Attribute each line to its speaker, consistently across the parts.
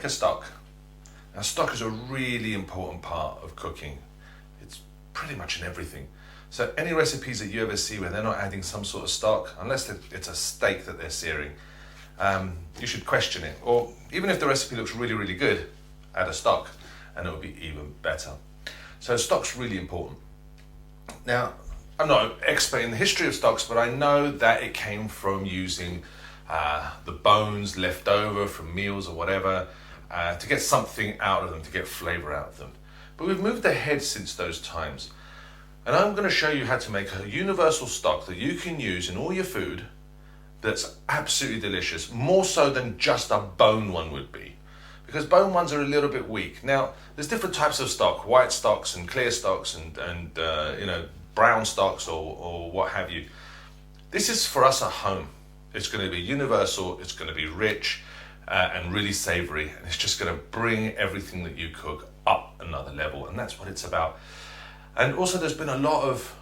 Speaker 1: make a stock. Now, stock is a really important part of cooking. It's pretty much in everything. So any recipes that you ever see where they're not adding some sort of stock, unless it's a steak that they're searing, you should question it. Or even if the recipe looks really, really good, add a stock and it will be even better. So stock's really important. Now, I'm not an expert in the history of stocks, but I know that it came from using the bones left over from meals or whatever to get something out of them, to get flavor out of them. But we've moved ahead since those times. And I'm going to show you how to make a universal stock that you can use in all your food that's absolutely delicious, more so than just a bone one would be. Because bone ones are a little bit weak. Now, there's different types of stock, white stocks and clear stocks and brown stocks or what have you. This is for us at home. It's going to be universal, it's going to be rich and really savory, and it's just going to bring everything that you cook up another level, and that's what it's about. And also there's been a lot of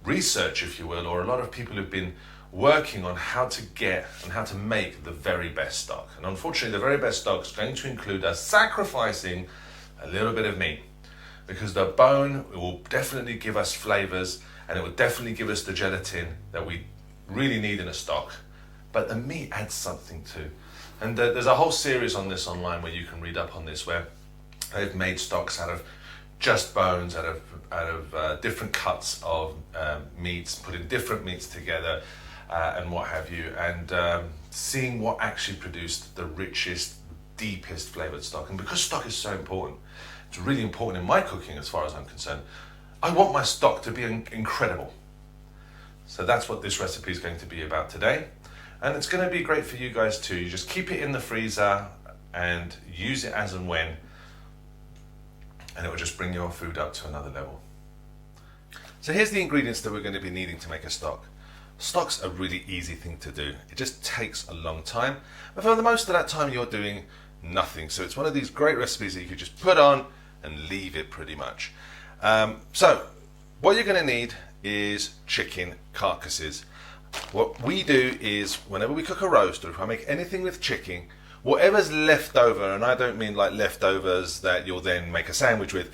Speaker 1: research, if you will, or a lot of people who've been working on how to get and how to make the very best stock. And unfortunately, the very best stock is going to include us sacrificing a little bit of meat, because the bone will definitely give us flavors and it will definitely give us the gelatin that we really need in a stock. But the meat adds something too. And there's a whole series on this online where you can read up on this, where they've made stocks out of just bones, out of different cuts of meats, putting different meats together and what have you, and seeing what actually produced the richest, deepest flavored stock. And because stock is so important, it's really important in my cooking as far as I'm concerned, I want my stock to be incredible. So that's what this recipe is going to be about today. And it's going to be great for you guys too. You just keep it in the freezer and use it as and when, and it will just bring your food up to another level. So here's the ingredients that we're going to be needing to make a stock. Stock's a really easy thing to do. It just takes a long time, but for the most of that time you're doing nothing. So it's one of these great recipes that you could just put on and leave it pretty much. So what you're going to need is chicken carcasses. What we do is, whenever we cook a roast, or if I make anything with chicken, whatever's left over, and I don't mean like leftovers that you'll then make a sandwich with,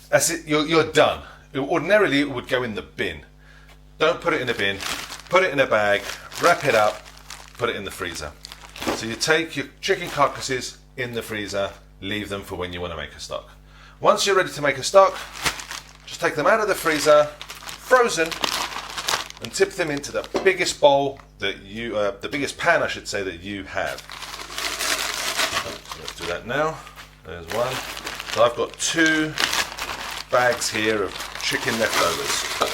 Speaker 1: that's it, you're done. Ordinarily it would go in the bin. Don't put it in a bin, put it in a bag, wrap it up, put it in the freezer. So you take your chicken carcasses in the freezer, leave them for when you want to make a stock. Once you're ready to make a stock, just take them out of the freezer, frozen, and tip them into the biggest bowl that you, the biggest pan I should say, that you have. So let's do that now. There's one. So I've got 2 bags here of chicken leftovers.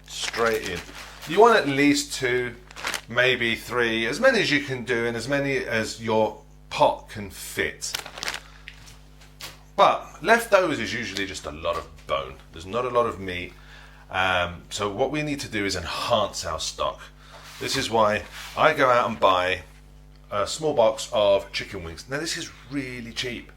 Speaker 1: Straight in. You want at least 2, maybe 3, as many as you can do and as many as your pot can fit. But leftovers is usually just a lot of bone. There's not a lot of meat. So what we need to do is enhance our stock. This is why I go out and buy a small box of chicken wings. Now this is really cheap.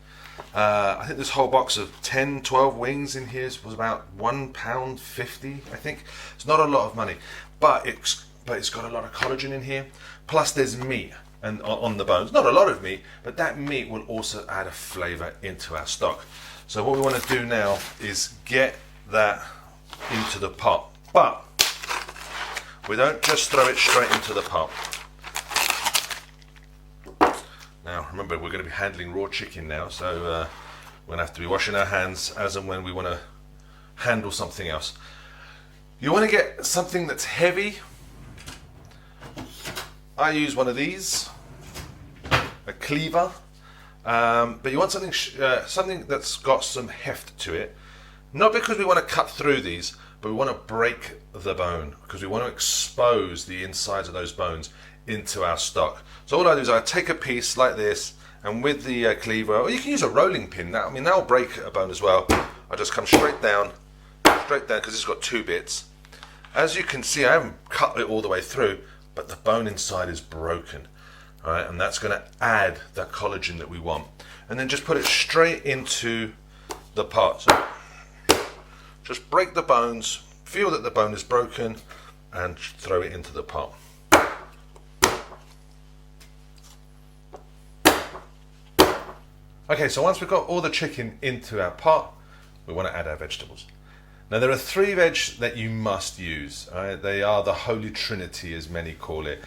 Speaker 1: I think this whole box of 10, 12 wings in here was about £1.50, I think. It's not a lot of money, but it's got a lot of collagen in here. Plus there's meat and on the bones. Not a lot of meat, but that meat will also add a flavour into our stock. So what we want to do now is get that into the pot, but we don't just throw it straight into the pot. Now remember, we're going to be handling raw chicken now, so we're going to have to be washing our hands as and when we want to handle something else. You want to get something that's heavy. I use one of these, a cleaver, but you want something something that's got some heft to it. Not because we want to cut through these, but we want to break the bone, because we want to expose the insides of those bones into our stock. So all I do is I take a piece like this, and with the cleaver, or you can use a rolling pin, that'll break a bone as well. I just come straight down, because it's got 2 bits. As you can see, I haven't cut it all the way through, but the bone inside is broken. All right, and that's going to add that collagen that we want. And then just put it straight into the pot. So just break the bones, feel that the bone is broken, and throw it into the pot. Okay, so once we've got all the chicken into our pot, we want to add our vegetables. Now there are 3 veg that you must use. Right? They are the holy trinity, as many call it.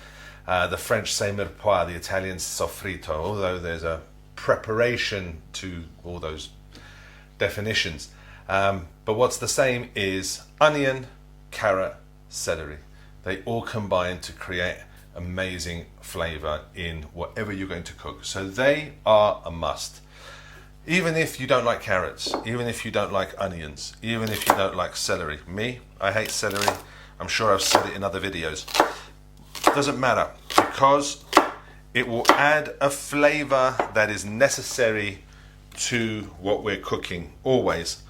Speaker 1: The French say mirepoix, the Italians sofrito, although there's a preparation to all those definitions. But what's the same is onion, carrot, celery. They all combine to create amazing flavor in whatever you're going to cook. So they are a must. Even if you don't like carrots, even if you don't like onions, even if you don't like celery. Me, I hate celery. I'm sure I've said it in other videos. Doesn't matter, because it will add a flavor that is necessary to what we're cooking, always.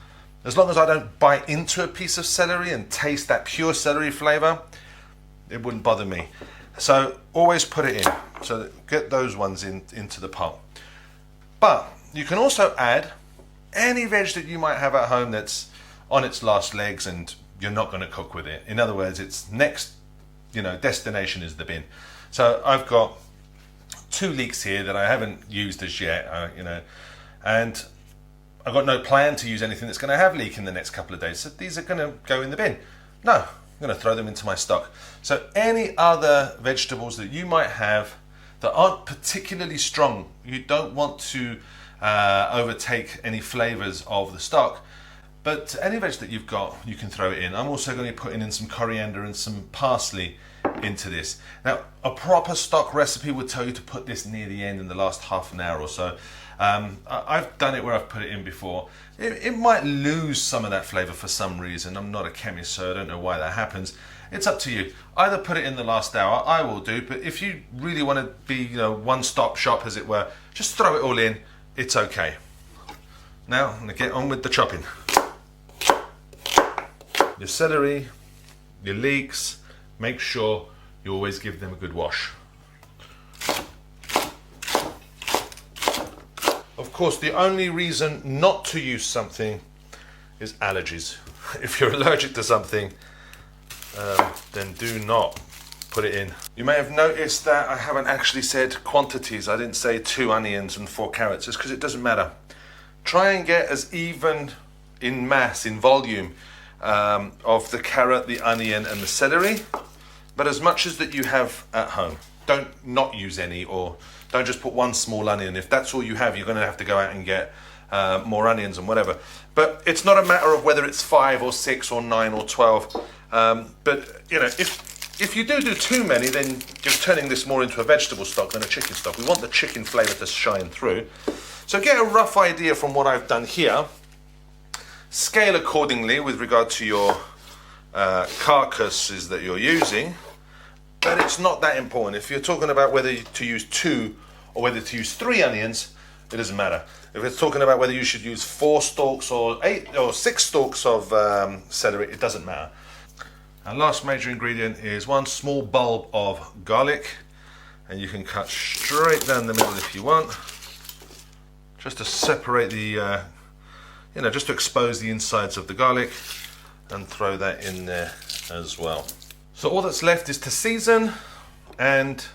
Speaker 1: As long as I don't bite into a piece of celery and taste that pure celery flavor, it wouldn't bother me. So always put it in. So get those ones into the pot. But you can also add any veg that you might have at home that's on its last legs and you're not going to cook with it. In other words, its next, destination is the bin. So I've got 2 leeks here that I haven't used as yet, and I've got no plan to use anything that's going to have leek in the next couple of days. So these are going to go in the bin. No, I'm going to throw them into my stock. So any other vegetables that you might have that aren't particularly strong, you don't want to overtake any flavors of the stock, but any veg that you've got, you can throw it in. I'm also going to be putting in some coriander and some parsley into this. Now, a proper stock recipe would tell you to put this near the end in the last half an hour or so. I've done it where I've put it in before. It might lose some of that flavor for some reason. I'm not a chemist, so I don't know why that happens. It's up to you. Either put it in the last hour, I will do, but if you really want to be, one-stop shop, as it were, just throw it all in. It's okay. Now, I'm going to get on with the chopping. Your celery, your leeks, make sure you always give them a good wash. Of course, the only reason not to use something is allergies. If you're allergic to something, then do not put it in. You may have noticed that I haven't actually said quantities. I didn't say 2 onions and 4 carrots, just because it doesn't matter. Try and get as even in mass, in volume, of the carrot, the onion and the celery, but as much as that you have at home. Don't not use any, or don't just put 1 small onion. If that's all you have, you're going to have to go out and get more onions and whatever. But it's not a matter of whether it's 5 or 6 or 9 or 12. But if you do too many, then you're turning this more into a vegetable stock than a chicken stock. We want the chicken flavour to shine through. So get a rough idea from what I've done here. Scale accordingly with regard to your carcasses that you're using. But it's not that important. If you're talking about whether to use 2 or whether to use 3 onions, it doesn't matter. If it's talking about whether you should use 4 stalks or 8 or 6 stalks of celery, it doesn't matter. Our last major ingredient is 1 small bulb of garlic, and you can cut straight down the middle if you want, just to separate the, just to expose the insides of the garlic, and throw that in there as well. So all that's left is to season and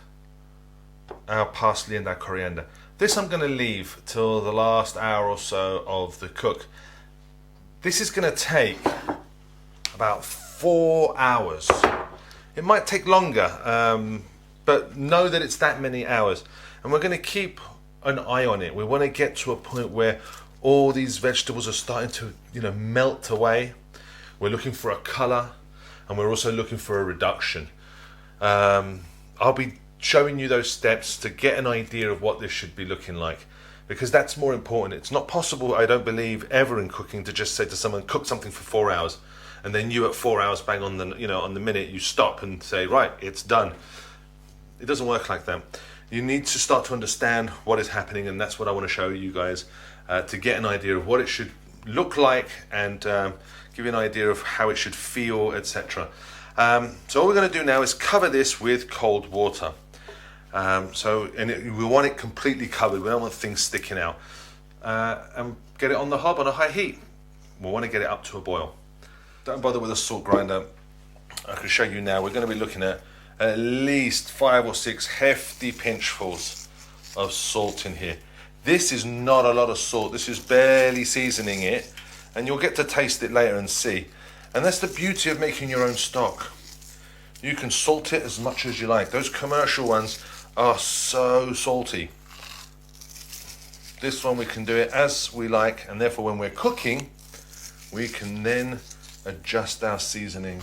Speaker 1: our parsley and our coriander. This I'm going to leave till the last hour or so of the cook. This is going to take about 4 hours. It might take longer, but know that it's that many hours. And we're going to keep an eye on it. We want to get to a point where all these vegetables are starting to, melt away. We're looking for a color, and we're also looking for a reduction. I'll be showing you those steps to get an idea of what this should be looking like, because that's more important. It's not possible, I don't believe, ever in cooking to just say to someone, cook something for 4 hours, and then you at 4 hours, bang on the, on the minute, you stop and say, right, it's done. It doesn't work like that. You need to start to understand what is happening, and that's what I want to show you guys, to get an idea of what it should look like, and give you an idea of how it should feel, etc. So all we're going to do now is cover this with cold water. We want it completely covered. We don't want things sticking out. And get it on the hob on a high heat. We want to get it up to a boil. Don't bother with a salt grinder. I can show you now. We're going to be looking at least 5 or 6 hefty pinchfuls of salt in here. This is not a lot of salt. This is barely seasoning it, and you'll get to taste it later and see. And that's the beauty of making your own stock. You can salt it as much as you like. Those commercial ones are so salty. This one we can do it as we like, and therefore when we're cooking, we can then adjust our seasoning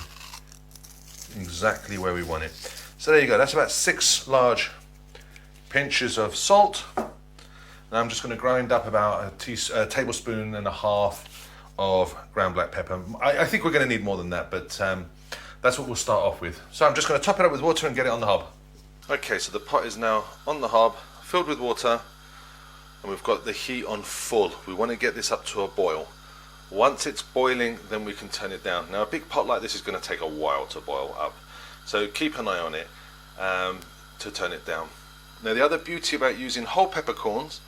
Speaker 1: exactly where we want it. So there you go, that's about 6 large pinches of salt. Now I'm just going to grind up about a tablespoon and a half of ground black pepper. I think we're going to need more than that, but that's what we'll start off with. So I'm just going to top it up with water and get it on the hob. Okay, so the pot is now on the hob, filled with water, and we've got the heat on full. We want to get this up to a boil. Once it's boiling, then we can turn it down. Now a big pot like this is going to take a while to boil up, so keep an eye on it to turn it down. Now the other beauty about using whole peppercorns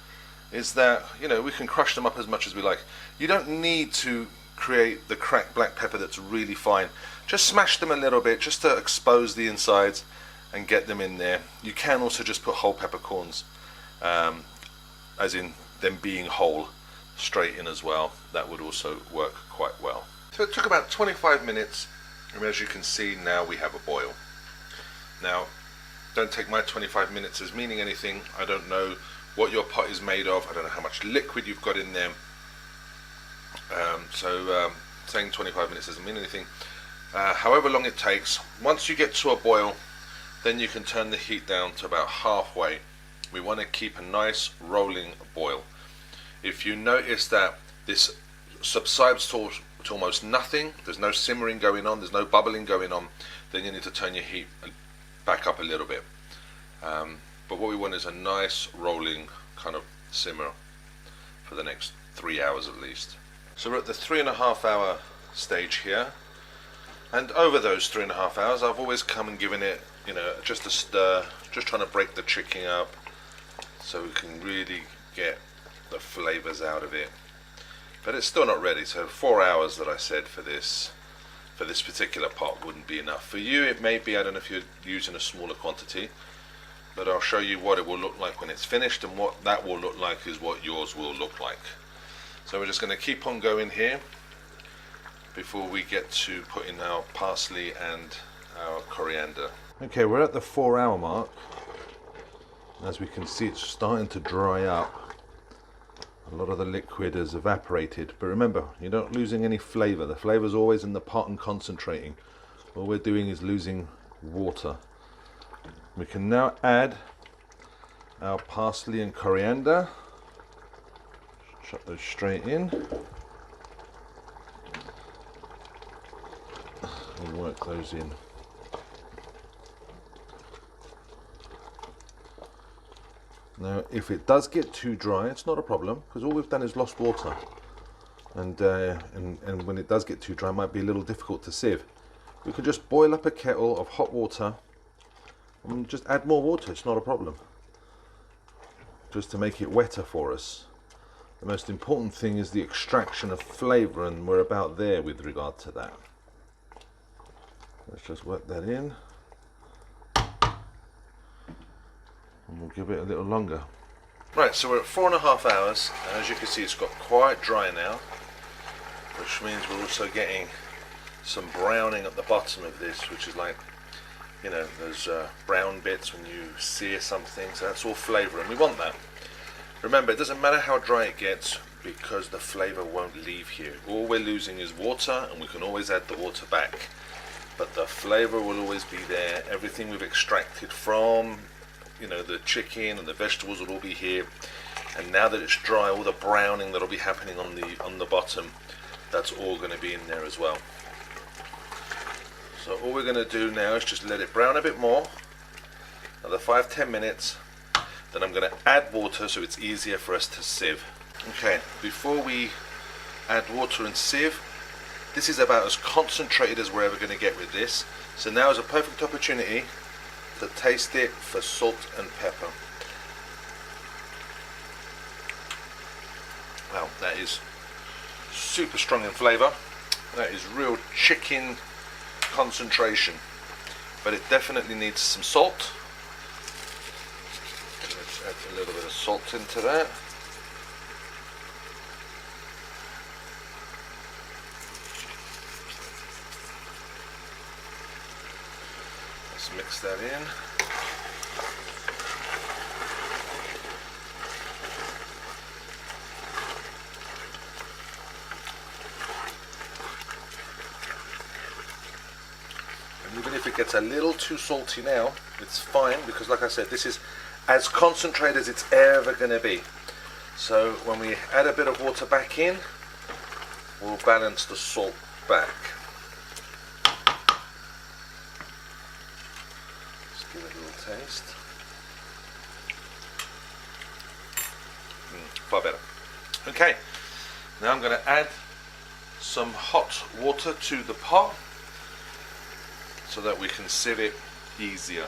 Speaker 1: is that, you know, we can crush them up as much as we like. You don't need to create the cracked black pepper that's really fine. Just smash them a little bit just to expose the insides and get them in there. You can also just put whole peppercorns, as in them being whole, straight in as well. That would also work quite well. So it took about 25 minutes, and as you can see now we have a boil. Now don't take my 25 minutes as meaning anything. I don't know what your pot is made of. I don't know how much liquid you've got in there. Saying 25 minutes doesn't mean anything. However long it takes, once you get to a boil, then you can turn the heat down to about halfway. We want to keep a nice rolling boil. If you notice that this subsides to almost nothing, there's no simmering going on, there's no bubbling going on, then you need to turn your heat back up a little bit. But what we want is a nice rolling kind of simmer for the next 3 hours at least. So we're at the 3.5 hour stage here, and over those 3.5 hours I've always come and given it, you know, just a stir, just trying to break the chicken up so we can really get the flavors out of it. But it's still not ready, so 4 hours that I said for this particular pot wouldn't be enough. For you it may be, I don't know if you're using a smaller quantity, but I'll show you what it will look like when it's finished, and what that will look like is what yours will look like. So we're just going to keep on going here before we get to putting our parsley and our coriander. Okay, we're at the 4 hour mark. As we can see, it's starting to dry up. A lot of the liquid has evaporated, but remember, you're not losing any flavor. The flavor's always in the pot and concentrating. All we're doing is losing water. We can now add our parsley and coriander. Chuck those straight in and work those in. Now if it does get too dry, it's not a problem, because all we've done is lost water, and when it does get too dry, it might be a little difficult to sieve. We can just boil up a kettle of hot water and just add more water. It's not a problem, just to make it wetter for us. The most important thing is the extraction of flavor, and we're about there with regard to that. Let's just work that in, and we'll give it a little longer. Right, so we're at 4.5 hours, and as you can see, it's got quite dry now, which means we're also getting some browning at the bottom of this, which is like, you know, those brown bits when you sear something. So that's all flavor, and we want that. Remember, it doesn't matter how dry it gets, because the flavor won't leave here. All we're losing is water, and we can always add the water back, but the flavor will always be there. Everything we've extracted from, you know, the chicken and the vegetables will all be here, and now that it's dry, all the browning that'll be happening on the bottom, that's all going to be in there as well. So all we're going to do now is just let it brown a bit more, another 5-10 minutes. Then I'm going to add water so it's easier for us to sieve. Okay, before we add water and sieve, this is about as concentrated as we're ever going to get with this. So now is a perfect opportunity to taste it for salt and pepper. Wow, that is super strong in flavour. That is real chicken concentration, but it definitely needs some salt. Let's add a little bit of salt into that. Let's mix that in. And even if it gets a little too salty now, it's fine, because like I said, this is as concentrated as it's ever going to be. So when we add a bit of water back in, we'll balance the salt back. Just give it a little taste. Far better. Okay, now I'm going to add some hot water to the pot so that we can sieve it easier.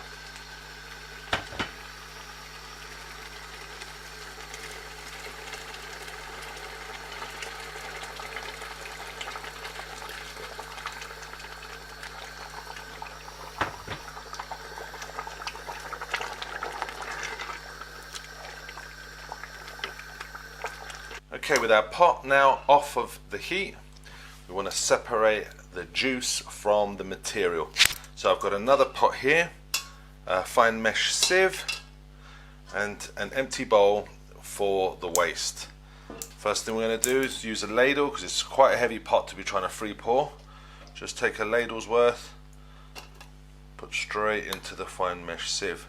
Speaker 1: Okay, with our pot now off of the heat, we want to separate the juice from the material. So I've got another pot here, a fine mesh sieve, and an empty bowl for the waste. First thing we're going to do is use a ladle, because it's quite a heavy pot to be trying to free pour. Just take a ladle's worth, put straight into the fine mesh sieve.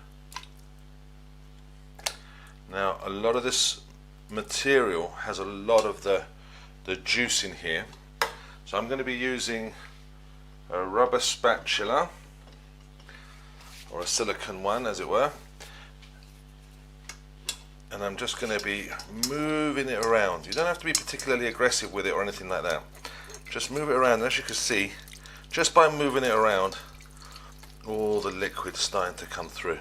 Speaker 1: Now a lot of this material has a lot of the juice in here, so I'm going to be using a rubber spatula, or a silicone one as it were, and I'm just going to be moving it around. You don't have to be particularly aggressive with it or anything like that, just move it around. As you can see, just by moving it around, all the liquid's starting to come through.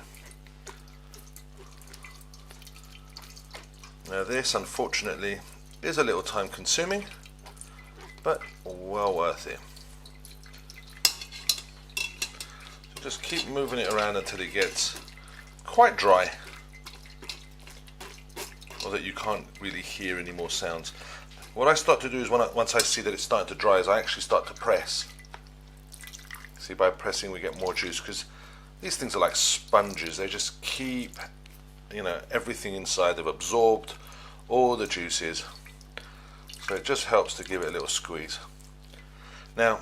Speaker 1: Now this, unfortunately, is a little time consuming, but well worth it. So just keep moving it around until it gets quite dry, or that you can't really hear any more sounds. What I start to do is once I see that it's starting to dry, is I actually start to press. See, by pressing we get more juice, because these things are like sponges. They just keep, you know, everything inside. They've absorbed all the juices, so it just helps to give it a little squeeze. Now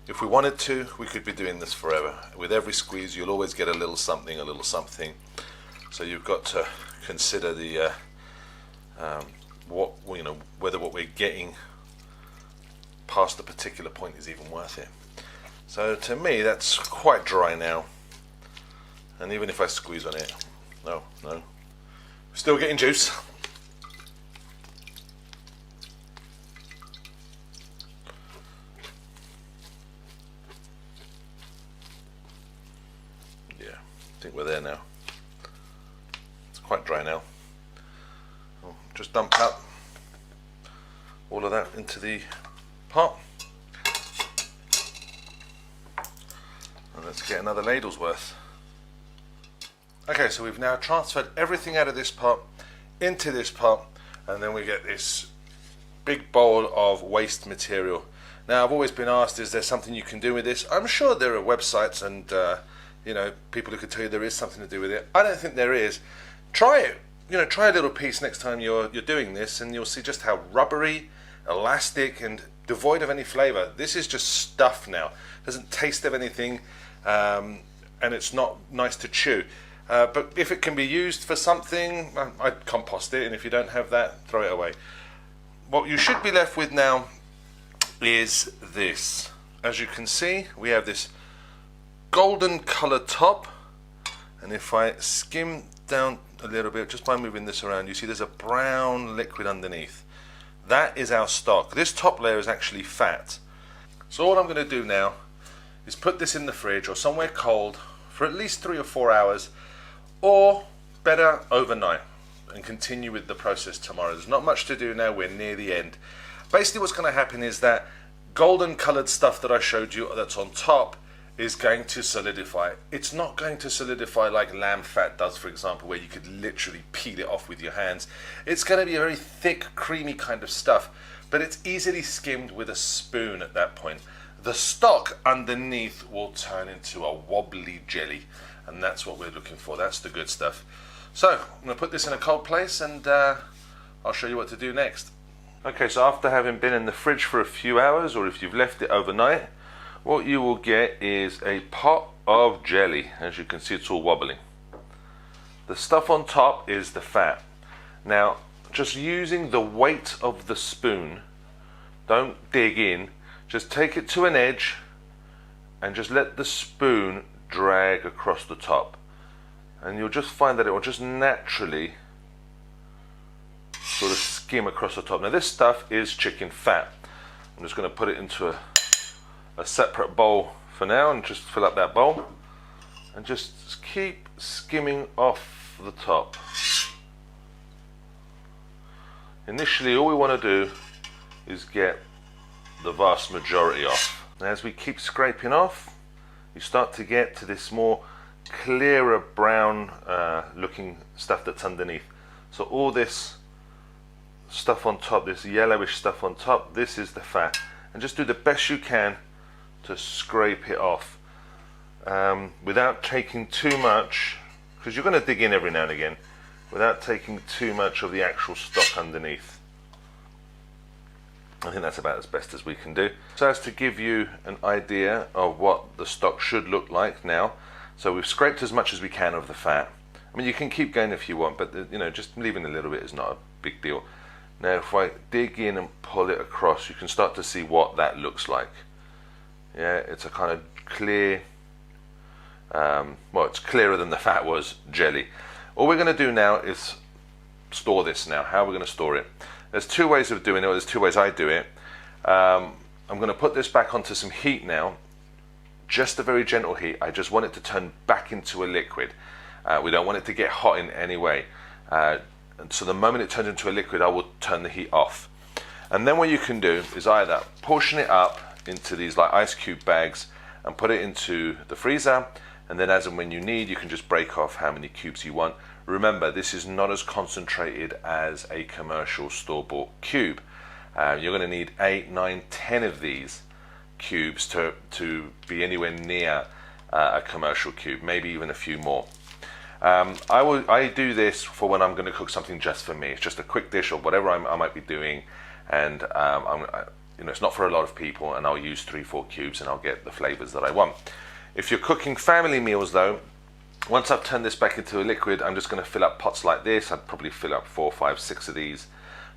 Speaker 1: if we wanted to, we could be doing this forever. With every squeeze you'll always get a little something, a little something. So you've got to consider the whether what we're getting past a particular point is even worth it. So to me that's quite dry now, and even if I squeeze on it, no, still getting juice. Yeah, I think we're there now. It's quite dry now. I'll just dump out all of that into the pot. And let's get another ladle's worth. Okay, so we've now transferred everything out of this pot into this pot, and then we get this big bowl of waste material. Now I've always been asked, is there something you can do with this? I'm sure there are websites and people who could tell you there is something to do with it. I don't think there is. Try it. Try a little piece next time you're doing this, and you'll see just how rubbery, elastic, and devoid of any flavor. This is just stuff now. It doesn't taste of anything, and it's not nice to chew. But if it can be used for something, I'd compost it, and if you don't have that, throw it away. What you should be left with now is this. As you can see, we have this golden colored top, and if I skim down a little bit just by moving this around, you see there's a brown liquid underneath. That is our stock. This top layer is actually fat. So all I'm going to do now is put this in the fridge or somewhere cold for at least 3 or 4 hours, or better, overnight, and continue with the process tomorrow. There's not much to do now, we're near the end. Basically what's going to happen is that golden colored stuff that I showed you that's on top is going to solidify. It's not going to solidify like lamb fat does, for example, where you could literally peel it off with your hands. It's going to be a very thick, creamy kind of stuff, but it's easily skimmed with a spoon at that point. the stock underneath will turn into a wobbly jelly, and that's what we're looking for. That's the good stuff. So I'm going to put this in a cold place, and I'll show you what to do next. Okay, so after having been in the fridge for a few hours, or if you've left it overnight, what you will get is a pot of jelly. As you can see, it's all wobbly. The stuff on top is the fat. Now, just using the weight of the spoon, don't dig in, just take it to an edge and just let the spoon drag across the top. And you'll just find that it will just naturally sort of skim across the top. Now this stuff is chicken fat. I'm just going to put it into a separate bowl for now and just fill up that bowl and just keep skimming off the top. Initially all we want to do is get the vast majority off. And as we keep scraping off, you start to get to this more clearer brown looking stuff that's underneath. So all this stuff on top, this yellowish stuff on top, this is the fat. And just do the best you can to scrape it off without taking too much, because you're going to dig in every now and again, without taking too much of the actual stock underneath. I think that's about as best as we can do. So as to give you an idea of what the stock should look like now, so we've scraped as much as we can of the fat. I mean, you can keep going if you want, but you know, just leaving a little bit is not a big deal. Now if I dig in and pull it across, you can start to see what that looks like. Yeah, it's a kind of clear, well, it's clearer than the fat was, jelly. All we're going to do now is store this now. How are we going to store it? There's two ways of doing it, or there's two ways I do it. I'm going to put this back onto some heat now, just a very gentle heat. I just want it to turn back into a liquid. We don't want it to get hot in any way. And so the moment it turns into a liquid, I will turn the heat off. And then what you can do is either portion it up into these like ice cube bags and put it into the freezer, and then as and when you need, you can just break off how many cubes you want. Remember, this is not as concentrated as a commercial store-bought cube. You're going to need 8, 9, 10 of these cubes to be anywhere near a commercial cube, maybe even a few more. I do this for when I'm going to cook something just for me. It's just a quick dish or whatever I might be doing, and you know, it's not for a lot of people, and I'll use 3, 4 cubes and I'll get the flavors that I want. If you're cooking family meals though, once I've turned this back into a liquid, I'm just going to fill up pots like this. I'd probably fill up 4, 5, 6 of these,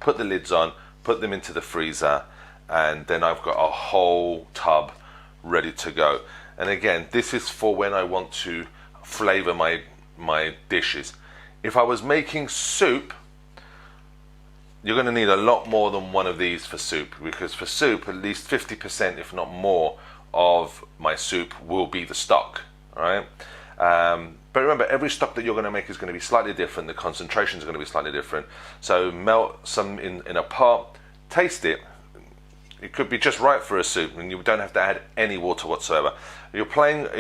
Speaker 1: put the lids on, put them into the freezer, and then I've got a whole tub ready to go. And again, this is for when I want to flavor my dishes. If I was making soup, you're going to need a lot more than one of these for soup, because for soup, at least 50%, if not more, of my soup will be the stock. All right. But remember, every stock that you're going to make is going to be slightly different. The concentration is going to be slightly different. So melt some in a pot, taste it. It could be just right for a soup, and you don't have to add any water whatsoever. You're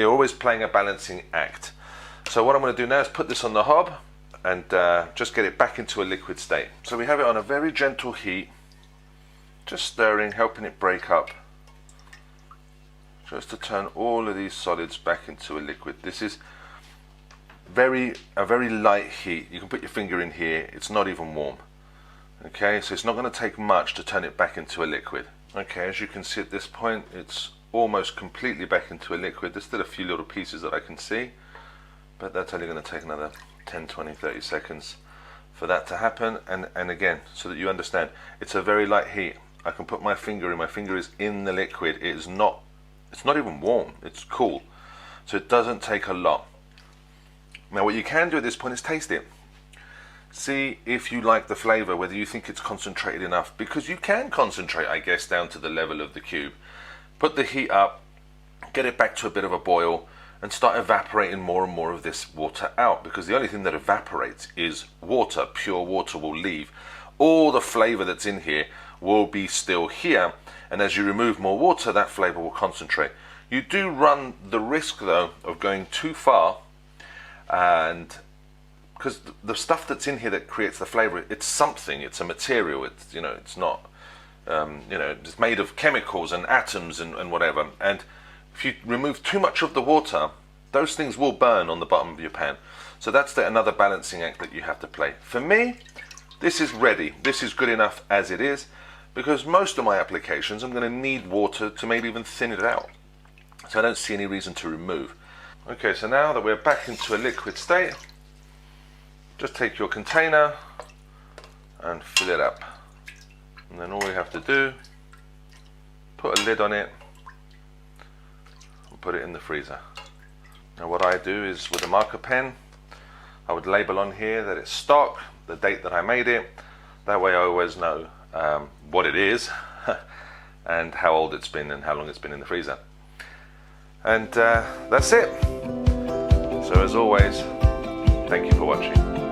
Speaker 1: always playing a balancing act. So what I'm going to do now is put this on the hob and just get it back into a liquid state. So we have it on a very gentle heat, just stirring, helping it break up, just to turn all of these solids back into a liquid. This is a very light heat. You can put your finger in here, it's not even warm. Okay, so it's not going to take much to turn it back into a liquid. Okay, as you can see at this point, it's almost completely back into a liquid. There's still a few little pieces that I can see, but that's only going to take another 10, 20, 30 seconds for that to happen. And again, so that you understand, it's a very light heat. I can put my finger in, my finger is in the liquid. It's not even warm, it's cool. So it doesn't take a lot. Now what you can do at this point is taste it. See if you like the flavor, whether you think it's concentrated enough, because you can concentrate, I guess, down to the level of the cube. Put the heat up, get it back to a bit of a boil, and start evaporating more and more of this water out, because the only thing that evaporates is water. Pure water will leave. All the flavor that's in here will be still here, and as you remove more water, that flavor will concentrate. You do run the risk though of going too far, and because the stuff that's in here that creates the flavor, it's something, it's a material, it's, you know, it's not it's made of chemicals and atoms and whatever. And if you remove too much of the water, those things will burn on the bottom of your pan. So that's another balancing act that you have to play. For me, this is ready. This is good enough as it is, because most of my applications I'm going to need water to maybe even thin it out. So I don't see any reason to remove. Okay, so now that we're back into a liquid state, just take your container and fill it up. And then all we have to do, put a lid on it and put it in the freezer. Now what I do is, with a marker pen, I would label on here that it's stock, the date that I made it. That way I always know what it is and how old it's been and how long it's been in the freezer. And that's it. So as always, thank you for watching.